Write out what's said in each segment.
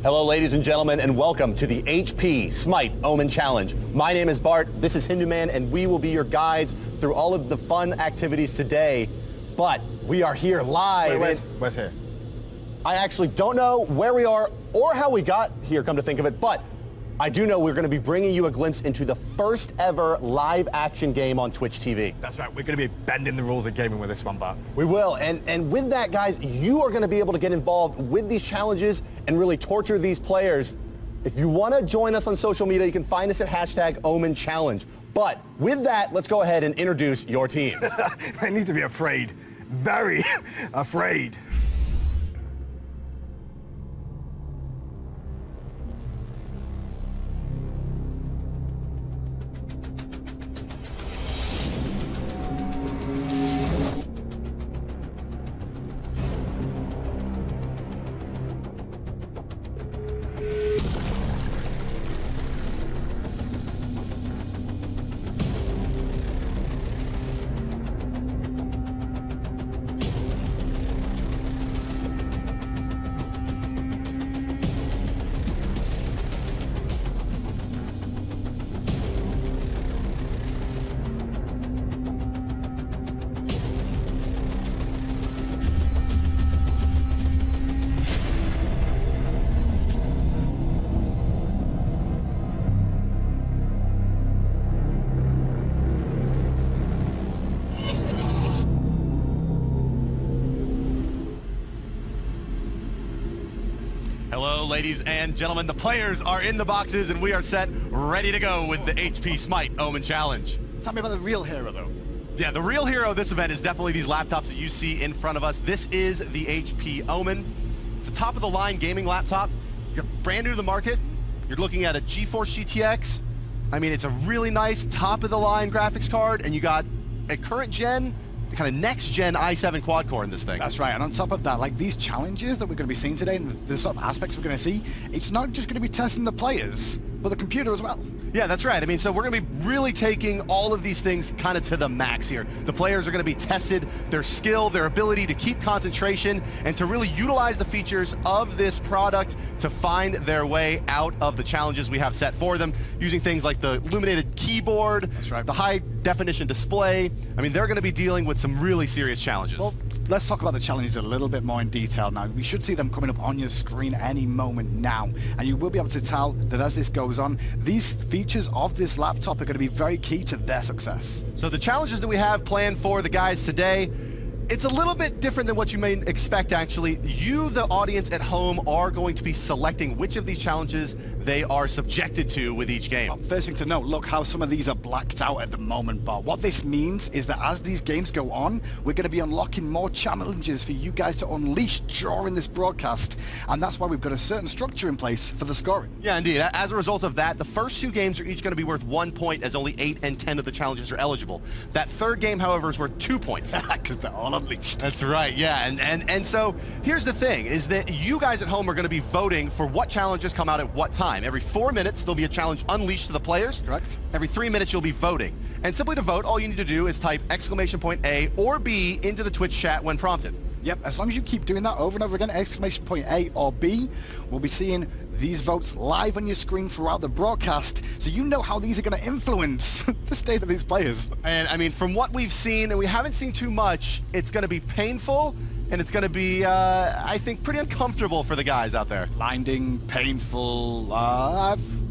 Hello, ladies and gentlemen, and welcome to the HP Smite Omen Challenge. My name is Bart, this is Hindu Man, and we will be your guides through all of the fun activities today. But we are here live. Where's here? I actually don't know where we are or how we got here, come to think of it, but I do know we're going to be bringing you a glimpse into the first ever live action game on Twitch TV. That's right, we're going to be bending the rules of gaming with this one, Bart. We will, and with that, guys, you are going to be able to get involved with these challenges and really torture these players. If you want to join us on social media, you can find us at #OmenChallenge. But with that, let's go ahead and introduce your teams. They need to be afraid. Very afraid. Hello, ladies and gentlemen. The players are in the boxes, and we are set, ready to go with the HP Smite Omen Challenge. Tell me about the real hero, though. Yeah, the real hero of this event is definitely these laptops that you see in front of us. This is the HP Omen. It's a top-of-the-line gaming laptop. You're brand new to the market. You're looking at a GeForce GTX. I mean, it's a really nice top-of-the-line graphics card, and you got a current-gen, kind of next-gen i7 quad-core in this thing. That's right, and on top of that, like these challenges that we're going to be seeing today and the sort of aspects we're going to see, it's not just going to be testing the players, but the computer as well. Yeah, that's right. I mean, so we're going to be really taking all of these things kind of to the max here. The players are going to be tested, their skill, their ability to keep concentration, and to really utilize the features of this product to find their way out of the challenges we have set for them, using things like the illuminated keyboard, that's right, the high-definition display. I mean, they're going to be dealing with some really serious challenges. Well, let's talk about the challenges a little bit more in detail now. We should see them coming up on your screen any moment now, and you will be able to tell that as this goes on, these features of this laptop are going to be very key to their success. So the challenges that we have planned for the guys today, it's a little bit different than what you may expect, actually. You, the audience at home, are going to be selecting which of these challenges they are subjected to with each game. Well, first thing to note, look how some of these are blacked out at the moment, but what this means is that as these games go on, we're going to be unlocking more challenges for you guys to unleash during this broadcast, and that's why we've got a certain structure in place for the scoring. Yeah, indeed. As a result of that, the first two games are each going to be worth 1 point, as only 8 and 10 of the challenges are eligible. That third game, however, is worth 2 points. Because they're all unleashed. That's right, yeah, and so here's the thing, is that you guys at home are going to be voting for what challenges come out at what time. Every 4 minutes, there'll be a challenge unleashed to the players. Correct. Every 3 minutes, you'll be voting. And simply to vote, all you need to do is type !A or B into the Twitch chat when prompted. Yep, as long as you keep doing that over and over again, !A or B, we'll be seeing these votes live on your screen throughout the broadcast, so you know how these are going to influence the state of these players. And I mean, from what we've seen, and we haven't seen too much, it's going to be painful, and it's going to be, I think, pretty uncomfortable for the guys out there. Blinding, painful,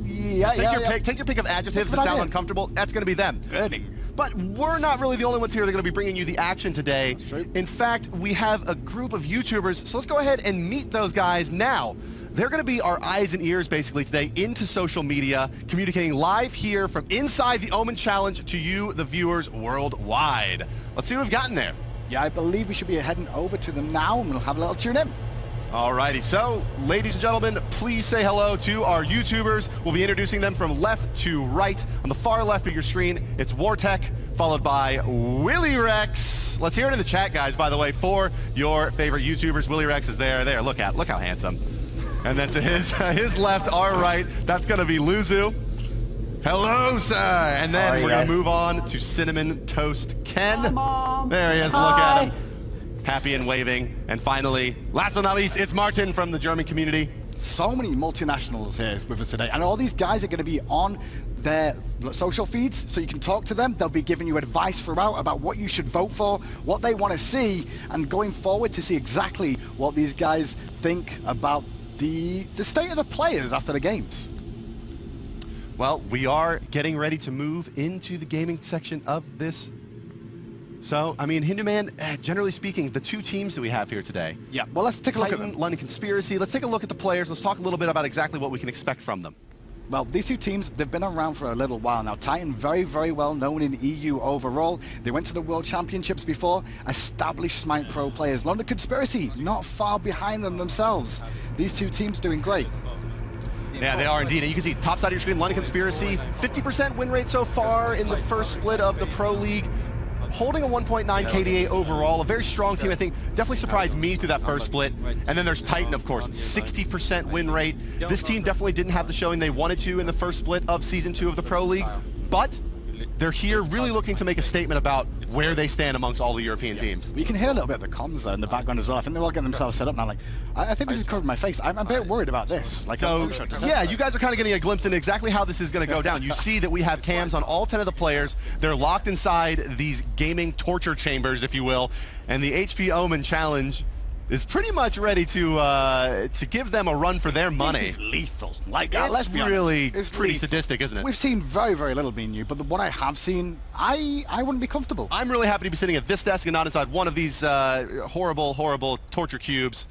Take your pick of adjectives that sound uncomfortable. That's going to be them. Burning. But we're not really the only ones here that are going to be bringing you the action today. That's true. In fact, we have a group of YouTubers, so let's go ahead and meet those guys now. They're going to be our eyes and ears, basically, today into social media, communicating live here from inside the Omen Challenge to you, the viewers, worldwide. Let's see who we've gotten there. Yeah, I believe we should be heading over to them now, and we'll have a little tune in. Alrighty, so, ladies and gentlemen, please say hello to our YouTubers. We'll be introducing them from left to right. On the far left of your screen, it's Wartech, followed by Willy Rex. Let's hear it in the chat, guys, by the way, for your favorite YouTubers. Willy Rex is there. Look how handsome. And then to his left, our right, that's going to be Luzu. Hello, sir. And then we're going to move on to Cinnamon Toast Ken. Hi, Mom. There he is. Hi. Look at him. Happy and waving. And finally, last but not least, it's Martin from the German community. so many multinationals here with us today, and all these guys are going to be on their social feeds, so you can talk to them. They'll be giving you advice throughout about what you should vote for, what they want to see, and going forward to see exactly what these guys think about the state of the players after the games. Well, we are getting ready to move into the gaming section of this. So, I mean, Hindu Man, generally speaking, the two teams that we have here today. Yeah, well, let's take a look at them. London Conspiracy. Let's take a look at the players. Let's talk a little bit about exactly what we can expect from them. Well, these two teams, they've been around for a little while now. Titan, very, very well known in the EU overall. They went to the World Championships before. Established Smite Pro players. London Conspiracy, not far behind them themselves. These two teams doing great. Yeah, they are indeed. And you can see top side of your screen, London Conspiracy, 50% win rate so far in the first split of the Pro League. Holding a 1.9 KDA overall, a very strong team, I think. Definitely surprised me through that first split. And then there's Titan, of course, 60% win rate. This team definitely didn't have the showing they wanted to in the first split of Season 2 of the Pro League, but they're here really looking to make a statement about where they stand amongst all the European teams. You can hear a little bit of the comms there in the background as well. I think they're all getting themselves set up now. Like, I think this is covering my face. I'm a bit worried about this. Like, so, yeah, you guys are kind of getting a glimpse into exactly how this is going to go down. You see that we have cams on all 10 of the players. They're locked inside these gaming torture chambers, if you will, and the HP Omen challenge is pretty much ready to give them a run for their money. This is lethal. Like, it's let's be really honest. pretty sadistic, isn't it? We've seen very, very little, me and you, but what I have seen, I wouldn't be comfortable. I'm really happy to be sitting at this desk and not inside one of these horrible, horrible torture cubes.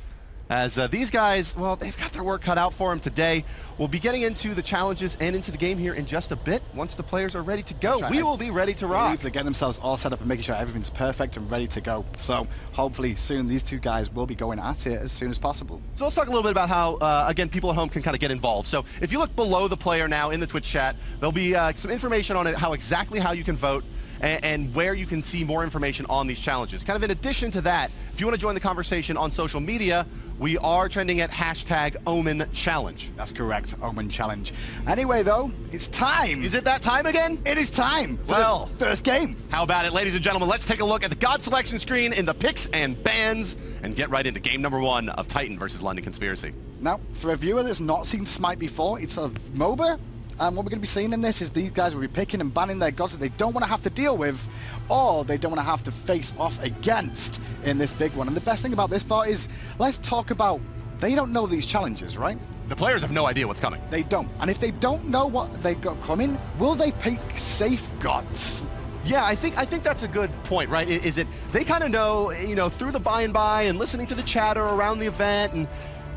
As these guys, well, they've got their work cut out for them today. We'll be getting into the challenges and into the game here in just a bit. Once the players are ready to go, we will be ready to rock. They're getting themselves all set up and making sure everything's perfect and ready to go. So hopefully soon these two guys will be going at it as soon as possible. So let's talk a little bit about how, again, people at home can kind of get involved. So if you look below the player now in the Twitch chat, there'll be some information on it, exactly how you can vote, and where you can see more information on these challenges. Kind of in addition to that, if you want to join the conversation on social media, we are trending at #OmenChallenge. That's correct, Omen Challenge. Anyway, though, it's time. Is it that time again? It is time for the first game. How about it, ladies and gentlemen? Let's take a look at the God selection screen in the picks and bans and get right into game number 1 of Titan versus London Conspiracy. Now, for a viewer that's not seen Smite before, it's a MOBA. And what we're going to be seeing in this is these guys will be picking and banning their gods that they don't want to have to deal with, or they don't want to have to face off against in this big one. And the best thing about this part is, let's talk about, they don't know these challenges, right? The players have no idea what's coming. They don't. And if they don't know what they got coming, will they pick safe gods? Yeah, I think that's a good point, right? Is it, they kind of know, you know, through the by and listening to the chatter around the event, and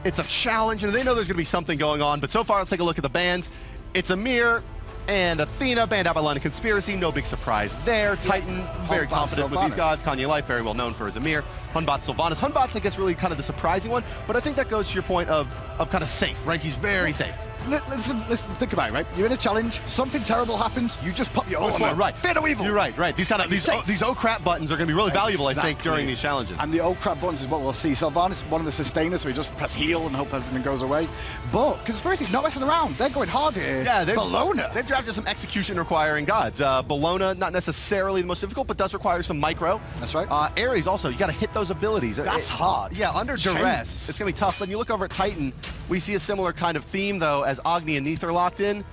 it's a challenge, and they know there's going to be something going on. But so far, let's take a look at the bans. It's Amir and Athena, banned out by London Conspiracy. No big surprise there. Titan, very confident with these gods. Kanye Life, very well known for his Amir. Hunbot Sylvanas. Hunbot's, I guess, really kind of the surprising one, but I think that goes to your point of kind of safe, right? He's very safe. Listen, think about it, right? You're in a challenge, something terrible happens, you just pop your ultimate. Right. Fear no evil. You're right. These kind of these oh crap buttons are going to be really valuable, I think, during these challenges. And the oh crap buttons is what we'll see. Sylvanas, one of the sustainers, so he just press heal and hope everything goes away. But Conspiracy's not messing around. They're going hard here. Yeah, Bologna. They've drafted some execution requiring gods. Bologna, not necessarily the most difficult, but does require some micro. That's right. Ares also, you got to hit those abilities. That's hard. Yeah, under duress, it's going to be tough. But you look over at Titan, we see a similar kind of theme, though, as Agni and Neith are locked in.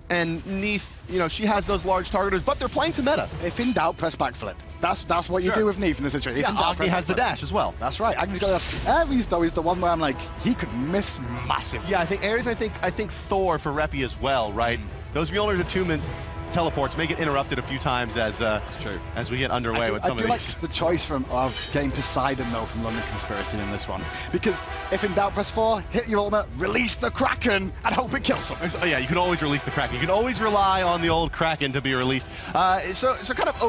And Neith, you know, she has those large targeters, but they're playing to meta. If in doubt, press backflip. That's what you do with Neith in this situation. Yeah, Agni has the dash as well. That's right. Agni's got the dash. Ares, though, is the one where I'm like, he could miss massively. Yeah, I think Ares, I think Thor for Reppy as well, right? Those Mjolnir attunement teleports may get interrupted a few times as as we get underway with some of these. I do like the choice of getting Poseidon, though, from London Conspiracy in this one. Because if in doubt, press 4, hit your ultimate, release the Kraken, and hope it kills something. Oh, yeah, you can always release the Kraken. You can always rely on the old Kraken to be released. So kind of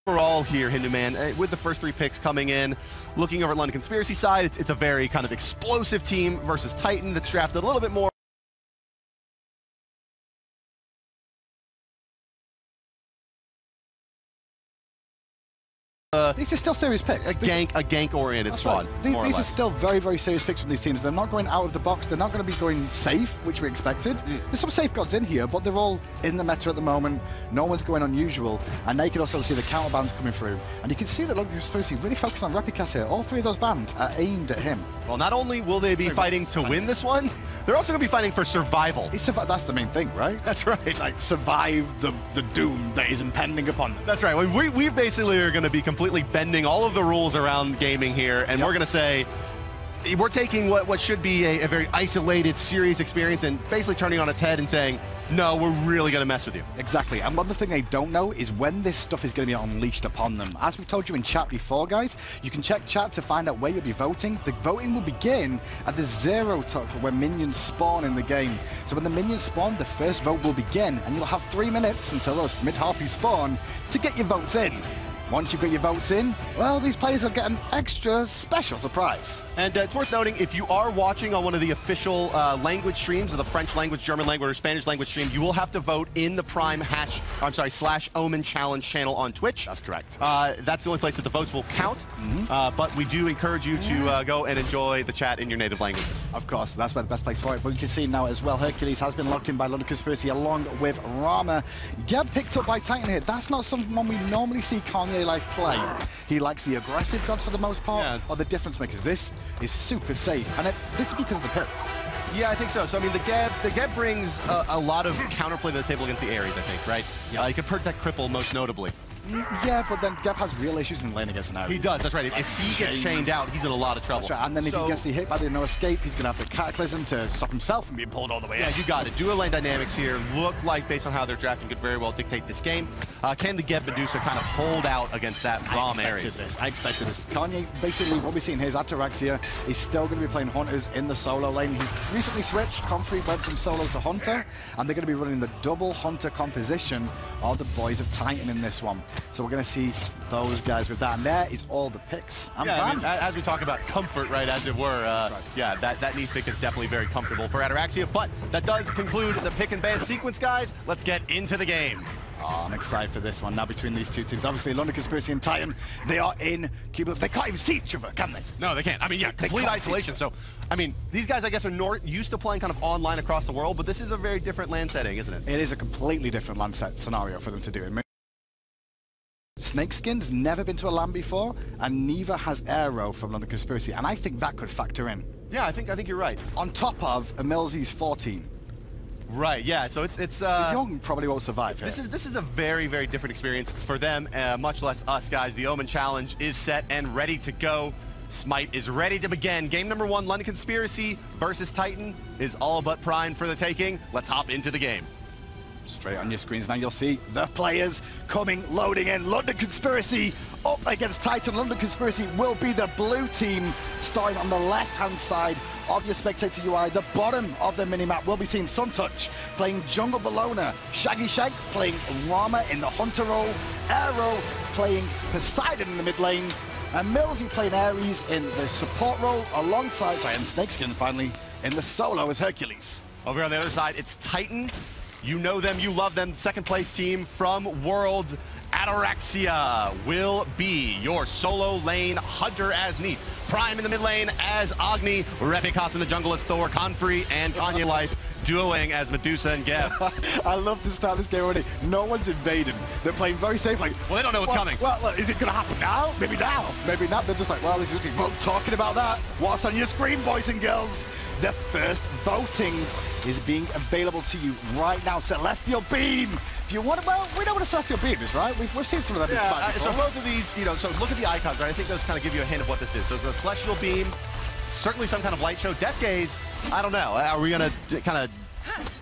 overall here, Hindu Man, with the first 3 picks coming in, looking over at London Conspiracy side, it's a very kind of explosive team versus Titan that's drafted a little bit more these are still serious picks. A gank-oriented squad. These are still very, very serious picks from these teams. They're not going out of the box. They're not going to be going safe, which we expected. There's some safeguards in here, but they're all in the meta at the moment. No one's going unusual. And now you can also see the counterbands coming through. And you can see that London Conspiracy really focused on Replicas here. All three of those bands are aimed at him. Well, not only will they be fighting to win this one, they're also going to be fighting for survival. That's the main thing, right? That's right. Like, survive the doom that is impending upon them. That's right. We basically are going to be completely bending all of the rules around gaming here, and we're going to say, we're taking what should be a very isolated, serious experience and basically turning on its head and saying, no, we're really going to mess with you. Exactly. And one other thing they don't know is when this stuff is going to be unleashed upon them. As we told you in chat before, guys, you can check chat to find out where you'll be voting. The voting will begin at the 0 token when minions spawn in the game. So when the minions spawn, the first vote will begin, and you'll have 3 minutes until those mid-harpies spawn to get your votes in. Once you've got your votes in, well, these players will get an extra special surprise. And it's worth noting, if you are watching on one of the official language streams, or the French language, German language, or Spanish language stream, you will have to vote in the Prime /Omen Challenge channel on Twitch. That's correct. That's the only place that the votes will count. But we do encourage you to go and enjoy the chat in your native languages. Of course, that's where the best place for it. But you can see now as well, Hercules has been locked in by London Conspiracy along with Rama. Get picked up by Titan here. That's not someone we normally see Kanye Life play. He likes the aggressive gods for the most part, or the difference makers. This is super safe, and this is because of the pits. Yeah, I think so. So, I mean, the Geb brings a lot of counterplay to the table against the Ares, I think, right? Yeah. You could purge that cripple most notably. Yeah, but then Geb has real issues in lane against an Ares. He does, that's right. If he gets chained out, he's in a lot of trouble. That's right. And then if he gets hit by the no escape, he's going to have the Cataclysm to stop himself from being pulled all the way out. Yeah, you got it. Dual lane dynamics here look like, based on how they're drafting, could very well dictate this game. Can the Geb Medusa kind of hold out against that ROM Ares? I expected this. Kanye, basically, what we're seeing here is Ataraxia is still going to be playing Hunters in the solo lane. He's recently switched. Comfrey went from solo to Hunter, and they're going to be running the double Hunter composition of the boys of Titan in this one. So we're going to see those guys with that. And there is all the picks. And I mean, as we talk about comfort, right, as it were, yeah, that knee pick is definitely very comfortable for Ataraxia. But that does conclude the pick and ban sequence, guys. Let's get into the game. Oh, I'm excited for this one now between these two teams. Obviously, London Conspiracy and Titan, they are in Cuba. They can't even see each other, can they? No, they can't. I mean, yeah, complete isolation. So, I mean, these guys, I guess, are used to playing kind of online across the world, but this is a very different land setting, isn't it? It is a completely different land set scenario for them to do. Snakeskin's never been to a land before, and neither has Aero from London Conspiracy, and I think that could factor in. Yeah, I think you're right. On top of Emilzi's 14. Right, yeah, so it's the young probably won't survive here. This is a very, very different experience for them, much less us, guys. The Omen Challenge is set and ready to go. Smite is ready to begin. Game number 1, London Conspiracy versus Titan, is all but primed for the taking. Let's hop into the game. Straight on your screens now, you'll see the players coming, loading in. London Conspiracy up against Titan. London Conspiracy will be the blue team, starting on the left-hand side of your spectator UI. The bottom of the minimap will be seeing Suntouch playing Jungle Bologna, Shaggy Shag playing Rama in the Hunter role, Aero playing Poseidon in the mid lane, and Millsy playing Ares in the support role alongside, and Snakeskin finally in the solo as Hercules. Over on the other side, it's Titan. You know them, you love them. Second place team from Worlds. Ataraxia will be your solo lane Hunter as Neath. Prime in the mid lane as Agni. Repicas in the jungle as Thor. Confrey and Kanye Life duoing as Medusa and Geb. I love the start of this game already. No one's invading. They're playing very safe. Like, well, they don't know what's coming. Well, is it going to happen now? Maybe now. Maybe not. They're just like, well, this is talking about that. What's on your screen, boys and girls? The first voting is being available to you right now. Celestial Beam. If you want, well, we know what a Celestial Beam is, right? We've seen some of that in Smite before. So both of these, you know, so look at the icons, right? I think those kind of give you a hint of what this is. So the Celestial Beam, certainly some kind of light show. Death Gaze, I don't know. Are we going to kind of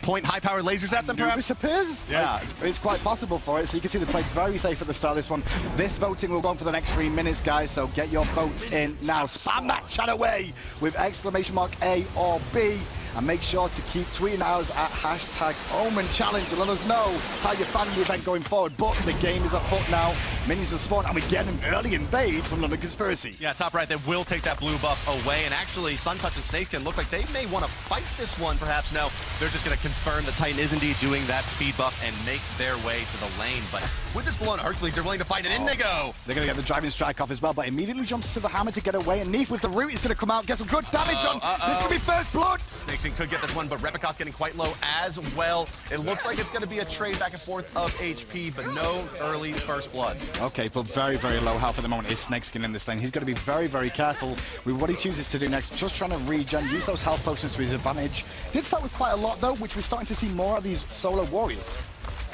point high-powered lasers at them, perhaps? Appears. Yeah. It's quite possible for it, so you can see they played very safe at the start of this one. This voting will go on for the next 3 minutes, guys, so get your votes in now. Spam that chat away with exclamation mark A or B. And make sure to keep tweeting us at #OmenChallenge to let us know how you're finding the event going forward. But the game is afoot now. Minions have spawned, and we get an early invade from London Conspiracy. Yeah, top right, they will take that blue buff away. And actually, Suntouch and Snakeskin look like they may want to fight this one, perhaps. No, they're just going to confirm the Titan is indeed doing that speed buff and make their way to the lane. But with this blown Hercules, they're willing to fight, and in they go. They're going to get the driving strike off as well, but immediately jumps to the hammer to get away. And Neef with the root is going to come out, get some good damage on. This could be first blood. Snakeskin could get this one, but Repicot's getting quite low as well. It looks like it's going to be a trade back and forth of HP, but no early first bloods. Okay, but very, very low health at the moment is Snakeskin in this lane. He's going to be very, very careful with what he chooses to do next. Just trying to regen, use those health potions to his advantage. Did start with quite a lot, though, which we're starting to see more of these solo warriors.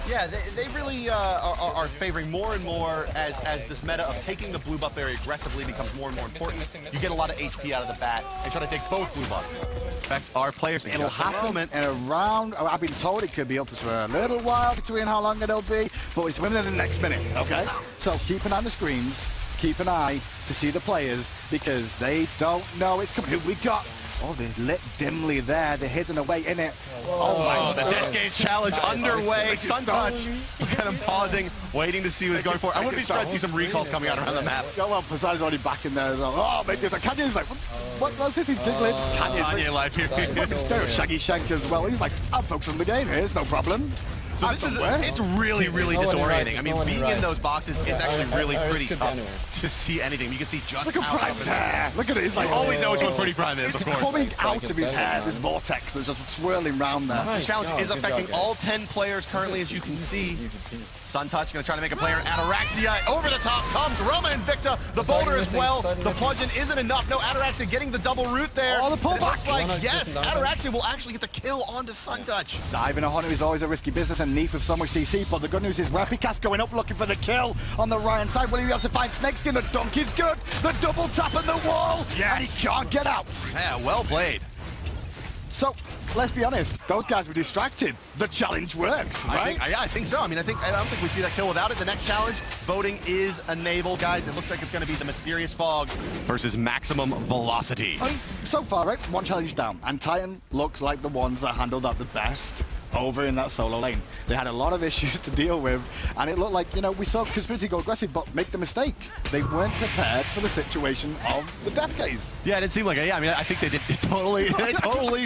Yeah, they really are favoring more and more as this meta of taking the blue buff very aggressively becomes more and more important. You get a lot of HP out of the bat and try to take both blue buffs. In fact, our players, it'll happen in a round. I've been told it could be up to a little while between how long it'll be, but it's within the next minute, okay? So keep an eye on the screens, keep an eye to see the players because they don't know it's coming. Who we got? Oh, they're lit dimly there. They're hidden away in it. Oh my, the Dead Gaze challenge underway. Suntouch, kind of pausing, waiting to see what he's going for. I wouldn't be surprised to see some recalls coming out around the map. Oh, well, Poseidon's already back in there as well. Oh, maybe there's a Kanye's like, what's this? He's giggling. Kanye live here. Shaggy Shank as well. He's like, I'm focused on the game here. It's no problem. So this is, it's really, really disorienting. I mean, being in those boxes, it's actually really pretty tough to see anything. You can see just how Prime's hair. Look at it. He's like, always know which one Pretty Prime is, of course. Coming out of his hair, this vortex that's just swirling around there. The challenge is affecting all 10 players currently, as you can see. Suntouch going to try to make a player. Ataraxia over the top comes Roma Invicta. The boulder as well. The plunge-in isn't enough. No, Ataraxia getting the double root there. Oh, the pullback. Looks like, yes, Ataraxia will actually get the kill onto Suntouch. Diving a Hunter is always a risky business, and Neef with so much CC, but the good news is Repicast going up looking for the kill on the right-hand side. Will he be able to find Snakeskin? The dunk is good. The double tap on the wall. Yes. And he can't get out. Yeah, well played. So, let's be honest, those guys were distracted. The challenge worked, right? I think so. I mean, I don't think we see that kill without it. The next challenge, voting is enabled. Guys, it looks like it's going to be the Mysterious Fog versus Maximum Velocity. I mean, so far, right, one challenge down, and Titan looks like the ones that handled that the best over in that solo lane. They had a lot of issues to deal with, and it looked like, you know, we saw Conspiracy go aggressive, but make the mistake. They weren't prepared for the situation of the Death Gaze. Yeah, it didn't seem like it. Yeah, I mean, I think they totally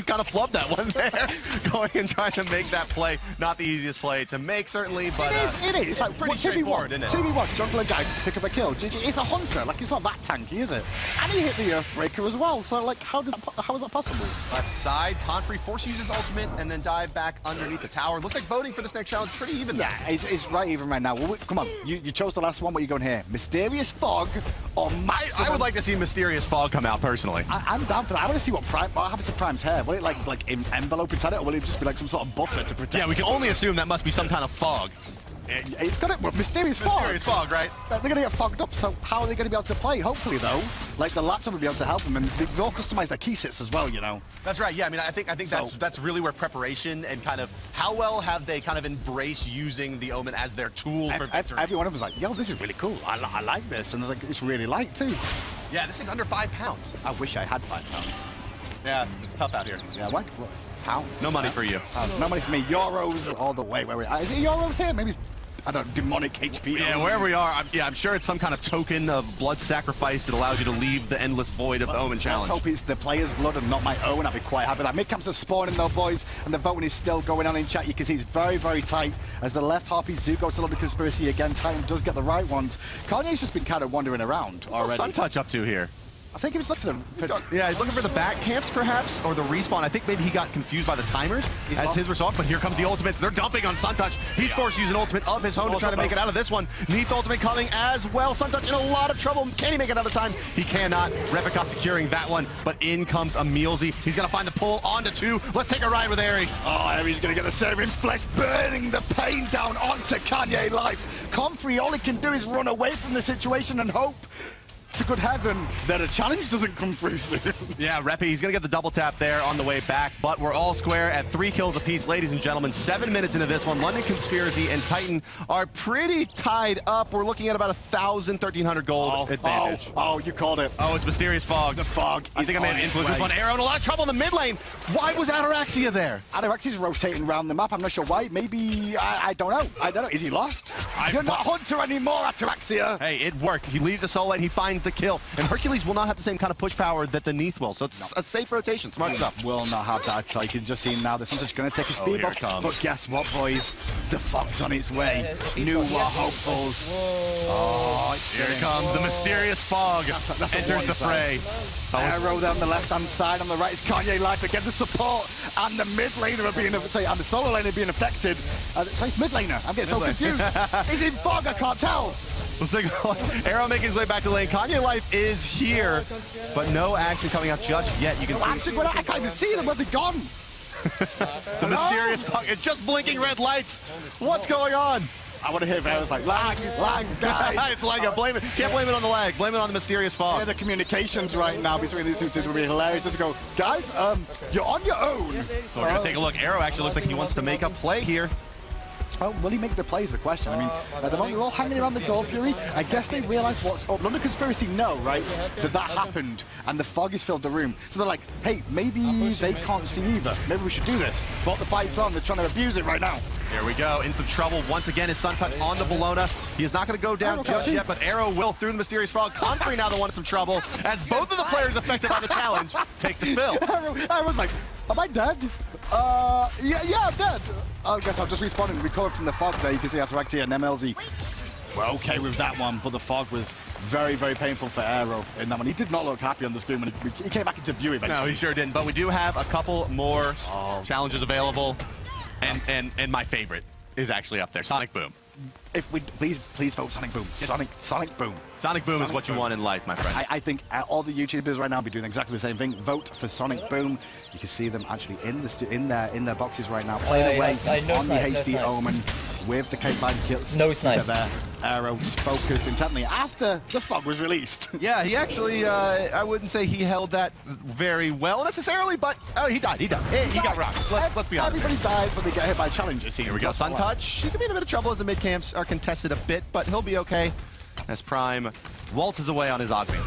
kind of flubbed that one there, going and trying to make that play. Not the easiest play to make, certainly, but it is. It's like pretty straightforward, isn't it? 2v1, jungler guy, just pick up a kill. GG, it's a hunter. Like, it's not that tanky, is it? And he hit the Earthbreaker as well. So, like, how is that possible? Left side, Confrey force uses ultimate and then dive back underneath the tower. Looks like voting for this next challenge pretty even. Yeah, it's right even right now. Well, come on, you chose the last one. What are you going here? Mysterious Fog or Maximum? I would like to see Mysterious Fog come out personally. I'm down for that. I want to see what happens to Prime's hair. Will it like envelope inside it, or will it just be like some sort of buffer to protect? Yeah, we can only assume that must be some kind of fog. It's got it. Well, Mysterious Fog. Mysterious Fog, right? They're going to get fogged up, so how are they going to be able to play? Hopefully, though, like the laptop will be able to help them, and they've all customized their key sets as well, you know? That's right, yeah. I mean, I think that's really where preparation and kind of how well have they kind of embraced using the Omen as their tool for victory. Everyone was like, yo, this is really cool. I like this. And I was like, it's really light, too. Yeah, this thing's under 5 pounds. I wish I had 5 pounds. Yeah, it's tough out here. Yeah, what? Pound? No money for you. No money for me. Euros all the way. Is it euros here? Maybe it's, I don't know, demonic HP. Yeah, wherever we are, I'm sure it's some kind of token of blood sacrifice that allows you to leave the endless void of the Omen challenge. Let's hope it's the player's blood and not my own. I'd be quite happy. That mid-camps are spawning though, boys, and the voting is still going on in chat. You can see it's very, very tight as the left harpies do go to London Conspiracy again. Titan does get the right ones. Kanye's just been kind of wandering around already. What's Suntouch up to here? I think he was looking for the... Yeah, he's looking for the back camps, perhaps, or the respawn. I think maybe he got confused by the timers as his result, but here comes the ultimates. They're dumping on Suntouch. He's forced to use an ultimate of his own to try to make it out of this one. Neath ultimate coming as well. Suntouch in a lot of trouble. Can he make it out of time? He cannot. Repicot securing that one, but in comes Emilzy. He's going to find the pull onto 2. Let's take a ride with Ares. Oh, Ares going to get the Cerebrin flesh, burning the pain down onto Kanye life. Comfrey, all he can do is run away from the situation and hope. to good heaven that a challenge doesn't come through soon. Yeah, Reppy, he's going to get the double tap there on the way back, but we're all square at 3 kills apiece, ladies and gentlemen. 7 minutes into this one. London Conspiracy and Titan are pretty tied up. We're looking at about 1,000, 1,300 gold advantage. Oh, you called it. Oh, it's Mysterious Fog. The fog. I think I may have influenced this one. Arrow in a lot of trouble in the mid lane. Why was Ataraxia there? Ataraxia's rotating around the map. I'm not sure why. Maybe, I don't know. I don't know. Is he lost? You're not Hunter anymore, Ataraxia. Hey, it worked. He leaves the solo lane. He finds the kill. And Hercules will not have the same kind of push power that the Neath will. So it's a safe rotation. Smart stuff. Will not have that. You can just see now the Sunset's going to take a speed buff. But guess what, boys? The fog's on its way. New hopefuls. Oh, here it comes. The Mysterious Fog enters the fray. Arrow there on the left-hand side. On the right is Kanye Life again. The support and the mid laner are being, sorry, and the solo laner being affected. Sorry, mid laner. I'm getting so confused. Is he fog? I can't tell. Arrow making his way back to lane. Kanye Life is here, but no action coming out just yet. You can see. Actually, I can't even see them. Where they're gone. The Mysterious Fog. It's just blinking red lights. What's going on? I want to hear Arrow's like, lag, guys. It's lag. Blame it. Can't blame it on the lag. Blame it on the Mysterious Fog. Yeah, the communications right now between these two teams will be hilarious. Just go, guys, you're on your own. So we're going to take a look. Arrow actually looks like he wants to make a play here. Well, will he make the play is the question. I mean, at the moment, they're all hanging around the Gold Fury. I guess they realize what's up. London Conspiracy know, right, that happened, and the fog has filled the room. So they're like, hey, maybe they can't see either. Maybe we should do this. But the fight's on. They're trying to abuse it right now. Here we go. In some trouble. Once again, his Sun Touch on the Bologna. He is not going to go down just yet, but Arrow will through the Mysterious Fog. Comfrey now the one in some trouble, as both of the players affected by the challenge take the spill. I was like, am I dead? Yeah, I'm dead. I guess I'll just respawn and recover from the fog there. You can see Ataraxia and MLZ. We're okay with that one, but the fog was very, very painful for Arrow in that one. He did not look happy on the screen when he came back into view eventually. No, he sure didn't. But we do have a couple more challenges available, and my favorite is actually up there, Sonic Boom. If we please vote Sonic Boom. Sonic Boom. Sonic Boom is what you want in life, my friend. I think all the YouTubers right now be doing exactly the same thing. Vote for Sonic Boom. You can see them actually in their boxes right now, playing away on the HD Omen with the K5 kills. No snipe. There. Arrow focused intently after the fog was released. Yeah, he actually, I wouldn't say he held that very well necessarily, but he died. He got rocked. Let's be honest. Everybody dies when they get hit by challenges. Here we go. Sun Touch. He could be in a bit of trouble as the mid camps are contested a bit, but he'll be okay as Prime waltzes away on his Ogme.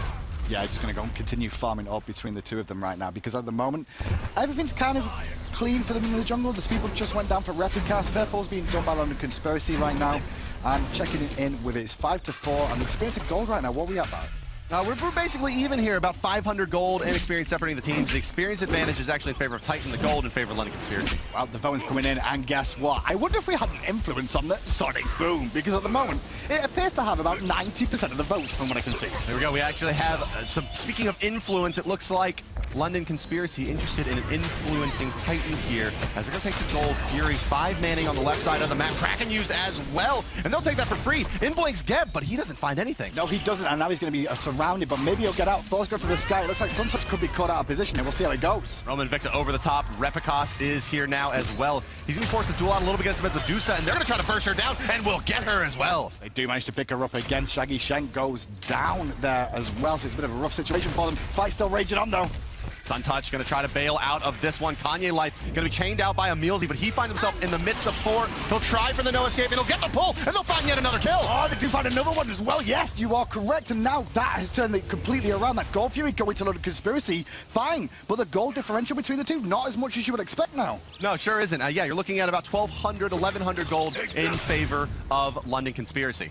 Yeah, just going to go and continue farming up between the two of them right now, because at the moment, everything's kind of clean for them in the jungle. The speedbump just went down for Replicast. Purple's being done by London Conspiracy right now. And checking it in with its 5-4 and the experience of gold right now. What are we at, Barry? We're basically even here, about 500 gold and experience separating the teams. The experience advantage is actually in favor of Titan, the gold in favor of London Conspiracy. Well, the voting's coming in, and guess what? I wonder if we had an influence on the Sonic Boom, because at the moment, it appears to have about 90% of the votes from what I can see. There we go. We actually have some, speaking of influence, it looks like London Conspiracy interested in influencing Titan here, as they're going to take the Gold Fury. 5 manning on the left side of the map. Kraken used as well, and they'll take that for free. In blinks Geb, but he doesn't find anything. No, he doesn't, and now he's going to be surrounded, but maybe he'll get out. Thoughts go to the sky. It looks like Suntouch could be caught out of position, and we'll see how it goes. Roman Victor over the top. Repicos is here now as well. He's going to force the duel out a little bit against Medusa, and they're going to try to burst her down, and we'll get her as well. They do manage to pick her up again. Shaggy Shank goes down there as well, so it's a bit of a rough situation for them. Fight still raging on, though. Sun Touch going to try to bail out of this one. Kanye Life going to be chained out by Emilzy, but he finds himself in the midst of 4. He'll try for the no escape, and he'll get the pull, and they'll find yet another kill. Oh, they do find another one as well. Yes, you are correct, and now that has turned it completely around. That Gold Fury going to London Conspiracy, fine, but the gold differential between the two, not as much as you would expect now. No, sure isn't. Yeah, you're looking at about 1,200, 1,100 gold in favor of London Conspiracy.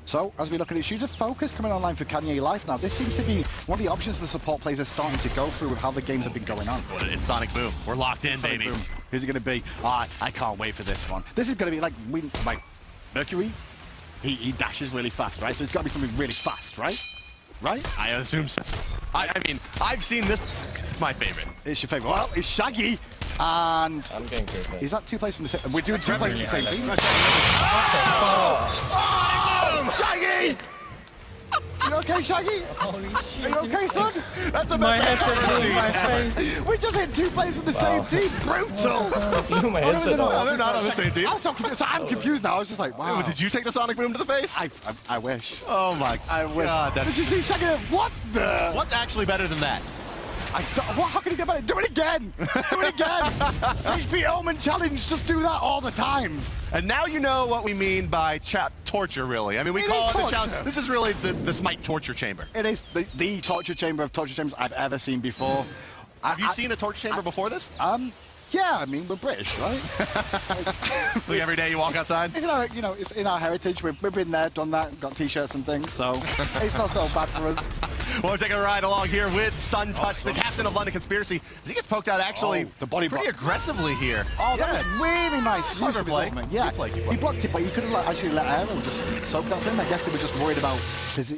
So, as we look at it, she's a focus coming online for Kanye Life now. This seems to be one of the options the support players are starting to go through with how the games have been going on. It's Sonic Boom. We're locked in, Sonic baby. Boom. Who's it going to be? I can't wait for this one. This is going to be like Mercury. He dashes really fast, right? So it's got to be something really fast, right? Right? I assume so. I mean, I've seen this. It's my favorite. It's your favorite. Well, it's Shaggy. And I'm going crazy. Is that 2 plays from the same? We're doing 2 plays from the same team. Oh, Shaggy! You okay, Shaggy? Holy shit. Are you okay, son? That's the My best headset I've blew my ever seen. face. We just hit 2 players from the same team. Brutal. Blew my headset No, off. they're not on the same team. I'm so confused. I'm confused now. I was just like, wow. Did you take the sonic boom to the face? I wish. Oh my I wish. God, Did you see Shaggy? What the? What's actually better than that? How can he get better? Do it again! Do it again! HP Omen challenge, just do that all the time. And now you know what we mean by torture, really. I mean, we call it the challenge. This is really the Smite torture chamber. It is the torture chamber of torture chambers I've ever seen before. Have you seen a torture chamber before this? Yeah, I mean, we're British, right? Like every day you walk outside? It's in our, you know, it's in our heritage. We've been there, done that, got t-shirts and things, so it's not so bad for us. Well, we're taking a ride along here with Sun Touch, the captain of London Conspiracy. As he gets poked out actually the body pretty block. aggressively here. Oh, that was really nice. Clever use of his play. movement. Yeah, he blocked it, but he could have actually let Arrow just soak that thing. I guess they were just worried about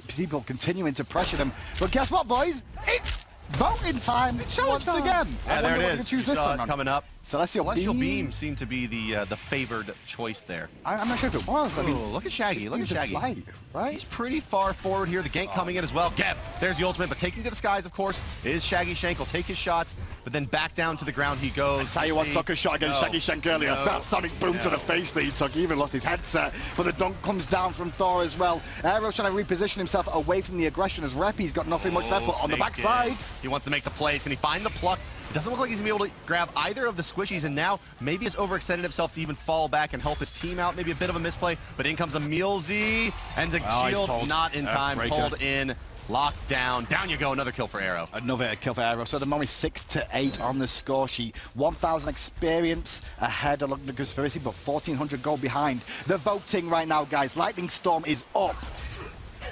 people continuing to pressure them. But guess what, boys? It's voting time once again. Yeah, there it is. Choose this time coming up. Celestial Beam seemed to be the favored choice there. I'm not sure if it was. I mean, Ooh, look at Shaggy. Look at Shaggy. Right? He's pretty far forward here. The gank coming in as well. Geb, there's the ultimate, but taking to the skies, of course, is Shaggy Shank. Will take his shots, but then back down to the ground he goes. Tell you what, took a shot against Shaggy Shank earlier. That sonic boom to the face that he took. He even lost his headset. But the dunk comes down from Thor as well. Arrow trying to reposition himself away from the aggression as Reppy's got nothing much left, but on the backside. He wants to make the plays. Can he find the pluck? It doesn't look like he's going to be able to grab either of the squishies, and now maybe has overextended himself to even fall back and help his team out. Maybe a bit of a misplay, but in comes Emilzy, and the shield not in time. Pulled in, locked down. Down you go, another kill for Arrow. Another kill for Arrow. So at the moment, 6-8 on the score sheet. 1,000 experience ahead of the Conspiracy, but 1,400 gold behind. The voting right now, guys. Lightning Storm is up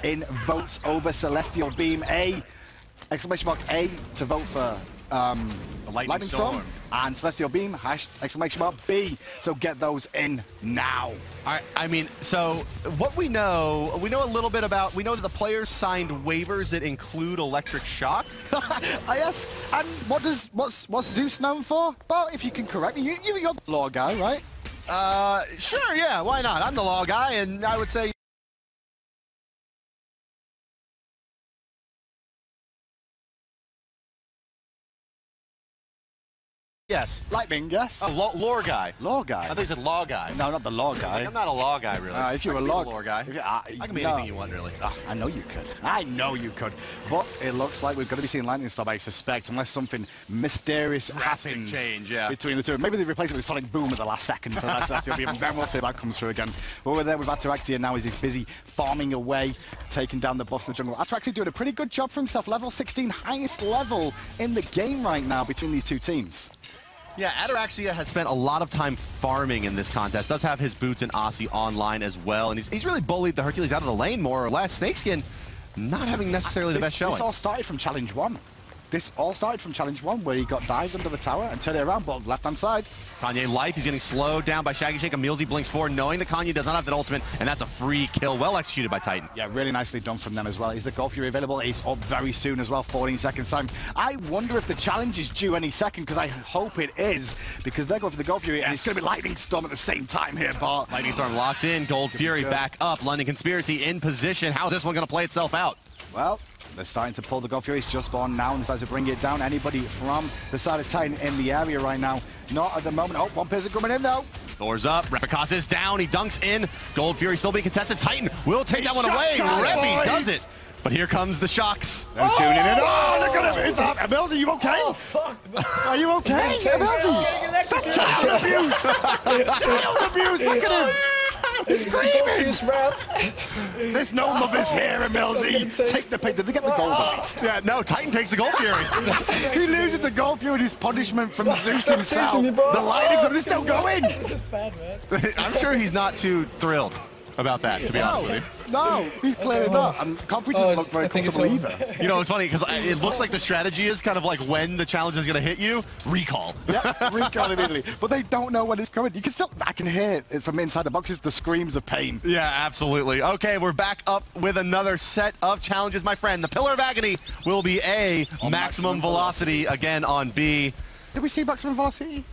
in votes over Celestial Beam. Exclamation mark A to vote for Lightning Storm and Celestial Beam, exclamation mark B. So get those in now. I mean, so what we know a little bit about, we know that the players signed waivers that include electric shock. Yes, and what's Zeus known for? Well, if you can correct me, you're the law guy, right? Sure, yeah, why not? I'm the law guy, and I would say yes. Lightning, yes. Oh, lore guy. Law guy. I thought you said law guy. No, not the law guy. I'm not a law guy, really. If you're a lore guy, I can be anything you want, really. I know you could. I know you could. But it looks like we're going to be seeing Lightning Storm, I suspect, unless something mysterious happens between the two. Maybe they replace it with Sonic Boom at the last second. So that's going to be then we'll see if that comes through again. But we're there with Ataraxia now as he's busy farming away, taking down the buffs in the jungle. Ataraxia doing a pretty good job for himself. Level 16, highest level in the game right now between these two teams. Yeah, Ataraxia has spent a lot of time farming in this contest. Does have his boots and Aussie online as well, and he's really bullied the Hercules out of the lane more or less. Snakeskin not having necessarily the best showing. This all started from Challenge 1. This all started from Challenge 1, where he got dived under the tower and turned it around, but left-hand side. Kanye life, he's getting slowed down by Shaggy Shank. Emilzy blinks forward, knowing that Kanye does not have that ultimate, and that's a free kill. Well executed by Titan. Yeah, really nicely done from them as well. Is the Gold Fury available? It's up very soon as well, 14 seconds time. I wonder if the challenge is due any second, because I hope it is, because they're going for the Gold Fury, and it's going to be Lightning Storm at the same time here, Bart. Lightning Storm locked in, Gold Fury back up, London Conspiracy in position. How's this one going to play itself out? Well, they're starting to pull the Gold Fury. It's just gone now and decides to bring it down. Anybody from the side of Titan in the area right now? Not at the moment. Oh, one person coming in though. Thor's up. Repicas is down. He dunks in. Gold Fury still being contested. Titan will take that one away. Reppy does it. But here comes the shocks. They're tuning in. Oh, look at him. Is that Emilzy, you okay? Oh, fuck. Are you okay? Emilzy? That's child abuse. Child abuse. Look at him. He's screaming! There's no lovers here, Emilzy. Take the pick. Did they get the gold at least? Yeah, no, Titan takes the Gold Fury. He loses the Gold Fury, his punishment from Zeus himself. The lightning is still going. This is bad, man. I'm sure he's not too thrilled about that, to be honest with you. No, he's clearly not. And Comfrey doesn't look very comfortable either. You know, it's funny, because it looks like the strategy is kind of like when the challenge is going to hit you, recall. Yep, recall immediately. But they don't know when it's coming. You can still, I can hear it from inside the boxes, the screams of pain. Yeah, absolutely. Okay, we're back up with another set of challenges, my friend. The Pillar of Agony will be A, maximum velocity again on B. Did we see maximum velocity?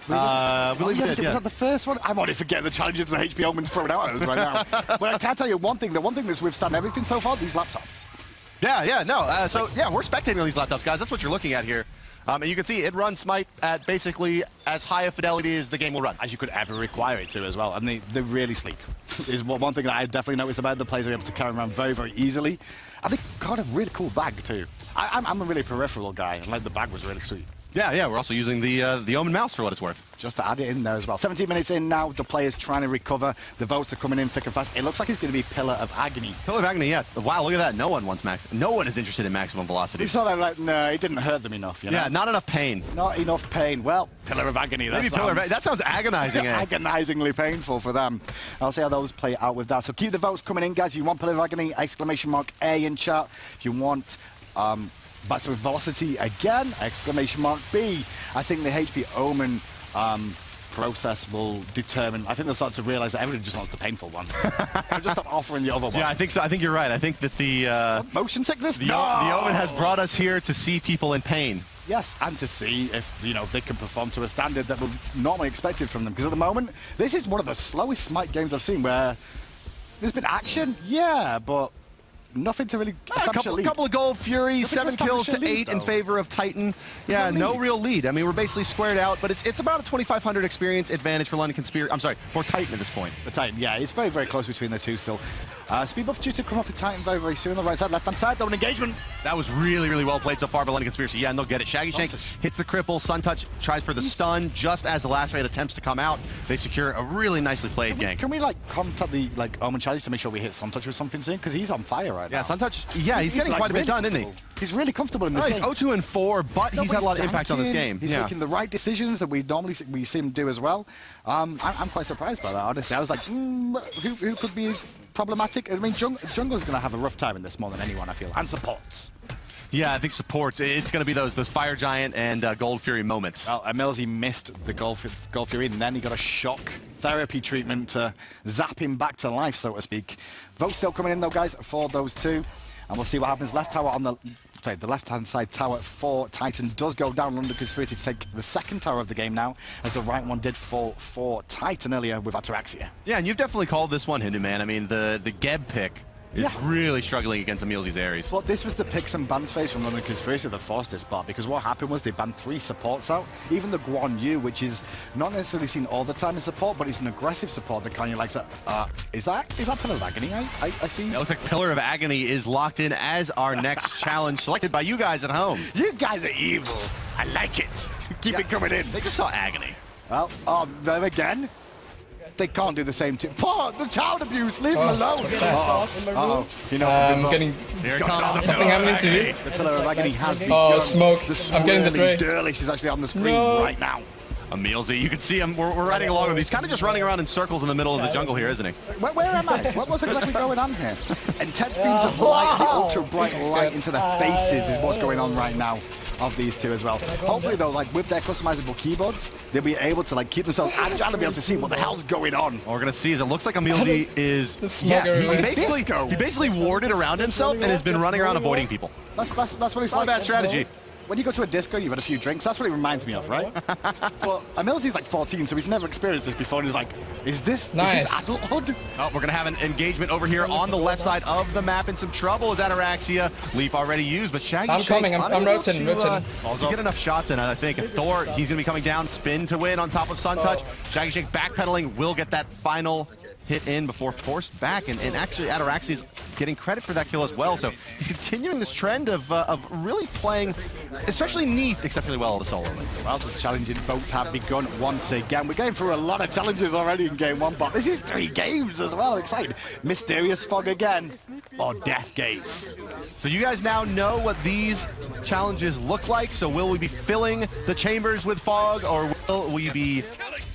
believe we did, Was that the first one? I'm already forgetting the challenges the HP Omen's throwing out at us right now. But I can tell you one thing. The one thing that's withstood everything so far, these laptops. So we're spectating on these laptops, guys. That's what you're looking at here. And you can see it runs Smite at basically as high a fidelity as the game will run. As you could ever require it to as well. And they're really sleek. Is one thing that I definitely noticed about the players are able to carry around very, very easily. And they got a really cool bag too. I'm a really peripheral guy, and like the bag was really sweet. Yeah, we're also using the Omen mouse for what it's worth. Just to add it in there as well. 17 minutes in now, the players trying to recover. The votes are coming in thick and fast. It looks like it's going to be Pillar of Agony. Pillar of Agony, yeah. Wow, look at that. No one wants no one is interested in maximum velocity. We saw that like, no, it didn't hurt them enough, you know? Yeah, not enough pain. Not enough pain. Well, Pillar of Agony. Maybe that sounds agonizing. Agonizingly painful for them. I'll see how those play out with that. So keep the votes coming in, guys. If you want Pillar of Agony, !A in chat. If you want maximum velocity again, !B. I think the HP Omen process will determine. I think they'll start to realize that everybody just wants the painful one. They'll just stop offering the other one. Yeah, I think so. I think you're right. I think that the motion sickness. The Omen has brought us here to see people in pain. Yes, and to see if, you know, they can perform to a standard that we're normally expected from them. Because at the moment, this is one of the slowest Smite games I've seen where there's been action, yeah, but nothing to really establish a lead. A couple of Gold Furies, 7 kills to 8 though. in favor of Titan. Yeah, no real lead. I mean, we're basically squared out, but it's about a 2,500 experience advantage for London Conspiracy. I'm sorry, for Titan at this point. For Titan, yeah, it's very, very close between the two still. Speed buff due to come off for Titan very, very soon. On the right side, left-hand side, double engagement. That was really, really well played so far by London Conspiracy. Yeah, and they'll get it. Shaggy Shank hits the cripple. Suntouch tries for the stun just as the last raid attempts to come out. They secure a really nicely played gank. Can we like contact the Omen challenge to make sure we hit Suntouch with something soon? Because he's on fire right now. Yeah, Suntouch. Yeah, he's getting quite a bit done, isn't he? He's really comfortable in this game. He's 0-2 and 4, but he's had a lot of impact on this game. He's making the right decisions that we normally see him do as well. I'm quite surprised by that, honestly. I was like, who could be problematic? I mean, jungle's going to have a rough time in this more than anyone, I feel, and supports. Yeah, I think supports. It's going to be those Fire Giant and Gold Fury moments. Well, Millsy missed the Gold Fury, and then he got a shock therapy treatment to zap him back to life, so to speak. Votes still coming in, though, guys, for those two. And we'll see what happens. Left tower on the left-hand side tower for Titan does go down. London Conspiracy to take the second tower of the game now, as the right one did fall for Titan earlier with Ataraxia. Yeah, and you've definitely called this one, Hindu Man. I mean, the Geb pick is really struggling against Emilzi's Ares. Well, this was the picks and bans phase from London Conspiracy that forced this spot, because what happened was they banned 3 supports out. Even the Guan Yu, which is not necessarily seen all the time in support, but it's an aggressive support that kind of likes that. Is that Pillar of Agony? I see. It looks like Pillar of Agony is locked in as our next challenge, selected by you guys at home. You guys are evil. I like it. Keep it coming in. They just saw Agony. Well, them again. They can't do the same too. The child abuse, leave him alone. You know, I'm getting something happening to you. The Pillar of Agony has begun. Smoke. I'm getting the tray. Dirlich is actually on the screen right now. Emilzi, you can see him. We're riding along with him. He's kind of just running around in circles in the middle of the jungle here, isn't he? Where am I? What's exactly going on here? Intense beams of light, the ultra bright light into their faces is what's going on right now of these two as well. Hopefully though, like with their customizable keyboards, they'll be able to like keep themselves agile and be able to see what the hell's going on. What we're gonna see is it looks like Emilzi is he basically warded around himself and has been running around avoiding people. That's what he's like. Not a bad strategy. When you go to a disco, you've had a few drinks, that's what it reminds me of, right? But Emilzi's like 14, so he's never experienced this before, and he's like, is this adulthood? Oh, we're gonna have an engagement over here on the left side of the map. In some trouble is Ataraxia. Leap already used, but Shaggy I'm coming, I'm rotating. Also get enough shots in, I think. And Thor, he's gonna be coming down, spin to win on top of Suntouch. Shaggy Shake backpedaling will get that final hit in before forced back, and actually Ataraxia's getting credit for that kill as well. So he's continuing this trend of really playing, especially Neath, exceptionally well at the solo lane. Well, the challenging votes have begun once again. We're going through a lot of challenges already in game 1, but this is 3 games as well. Excited. Mysterious Fog again, or Death Gaze. So you guys now know what these challenges look like. So will we be filling the chambers with fog, or will we be